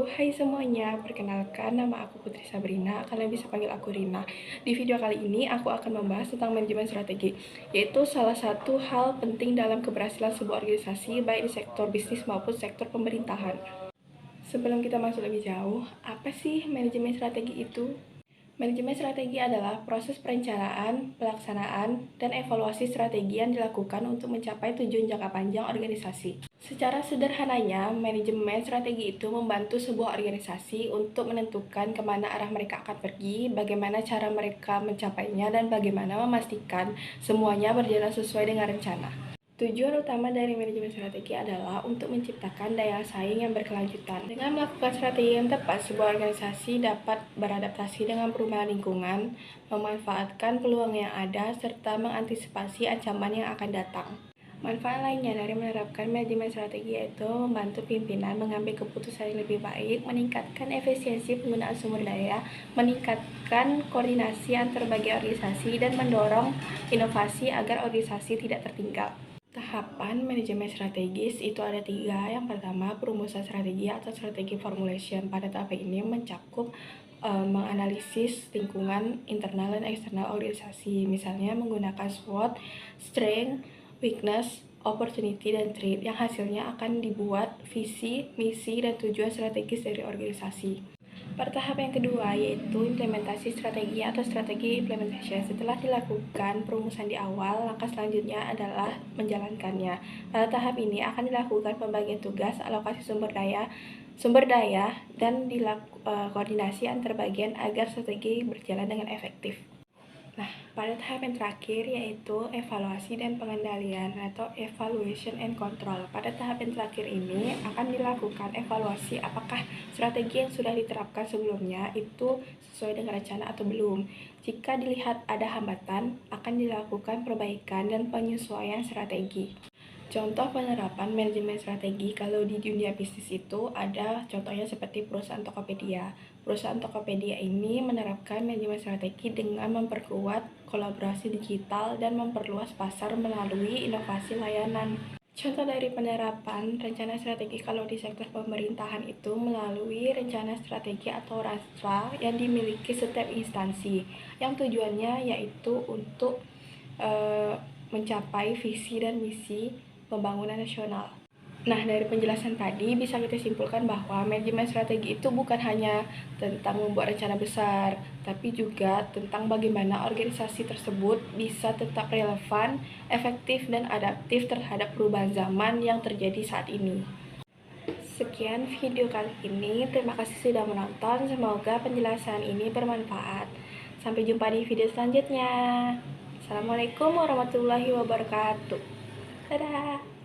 Hai semuanya, perkenalkan nama aku Putri Sabrina, kalian bisa panggil aku Rina. Di video kali ini aku akan membahas tentang manajemen strategi, yaitu salah satu hal penting dalam keberhasilan sebuah organisasi baik di sektor bisnis maupun sektor pemerintahan. Sebelum kita masuk lebih jauh, apa sih manajemen strategi itu? Manajemen strategi adalah proses perencanaan, pelaksanaan, dan evaluasi strategi yang dilakukan untuk mencapai tujuan jangka panjang organisasi. Secara sederhananya, manajemen strategi itu membantu sebuah organisasi untuk menentukan kemana arah mereka akan pergi, bagaimana cara mereka mencapainya, dan bagaimana memastikan semuanya berjalan sesuai dengan rencana. Tujuan utama dari manajemen strategi adalah untuk menciptakan daya saing yang berkelanjutan. Dengan melakukan strategi yang tepat, sebuah organisasi dapat beradaptasi dengan perubahan lingkungan, memanfaatkan peluang yang ada, serta mengantisipasi ancaman yang akan datang. Manfaat lainnya dari menerapkan manajemen strategi yaitu membantu pimpinan mengambil keputusan yang lebih baik, meningkatkan efisiensi penggunaan sumber daya, meningkatkan koordinasi antar bagian organisasi, dan mendorong inovasi agar organisasi tidak tertinggal. Tahapan manajemen strategis itu ada 3. Yang pertama, perumusan strategi atau strategi formulation. Pada tahap ini mencakup menganalisis lingkungan internal dan eksternal organisasi. Misalnya menggunakan SWOT, strength, weakness, opportunity, dan threat, yang hasilnya akan dibuat visi, misi, dan tujuan strategis dari organisasi. Pada tahap yang kedua, yaitu implementasi strategi atau strategi implementation. Setelah dilakukan perumusan di awal, langkah selanjutnya adalah menjalankannya. Pada tahap ini akan dilakukan pembagian tugas, alokasi sumber daya, dan koordinasi antar bagian agar strategi berjalan dengan efektif. Nah, pada tahap yang terakhir yaitu evaluasi dan pengendalian atau evaluation and control. Pada tahap yang terakhir ini akan dilakukan evaluasi apakah strategi yang sudah diterapkan sebelumnya itu sesuai dengan rencana atau belum. Jika dilihat ada hambatan, akan dilakukan perbaikan dan penyesuaian strategi. Contoh penerapan manajemen strategi kalau di dunia bisnis itu ada contohnya seperti perusahaan Tokopedia. Perusahaan Tokopedia ini menerapkan manajemen strategi dengan memperkuat kolaborasi digital dan memperluas pasar melalui inovasi layanan. Contoh dari penerapan rencana strategi kalau di sektor pemerintahan itu melalui rencana strategi atau RASTRA yang dimiliki setiap instansi, yang tujuannya yaitu untuk mencapai visi dan misi pembangunan nasional. Nah, dari penjelasan tadi bisa kita simpulkan bahwa manajemen strategi itu bukan hanya tentang membuat rencana besar, tapi juga tentang bagaimana organisasi tersebut bisa tetap relevan, efektif, dan adaptif terhadap perubahan zaman yang terjadi saat ini. Sekian video kali ini, terima kasih sudah menonton, semoga penjelasan ini bermanfaat. Sampai jumpa di video selanjutnya. Assalamualaikum warahmatullahi wabarakatuh. Dadah!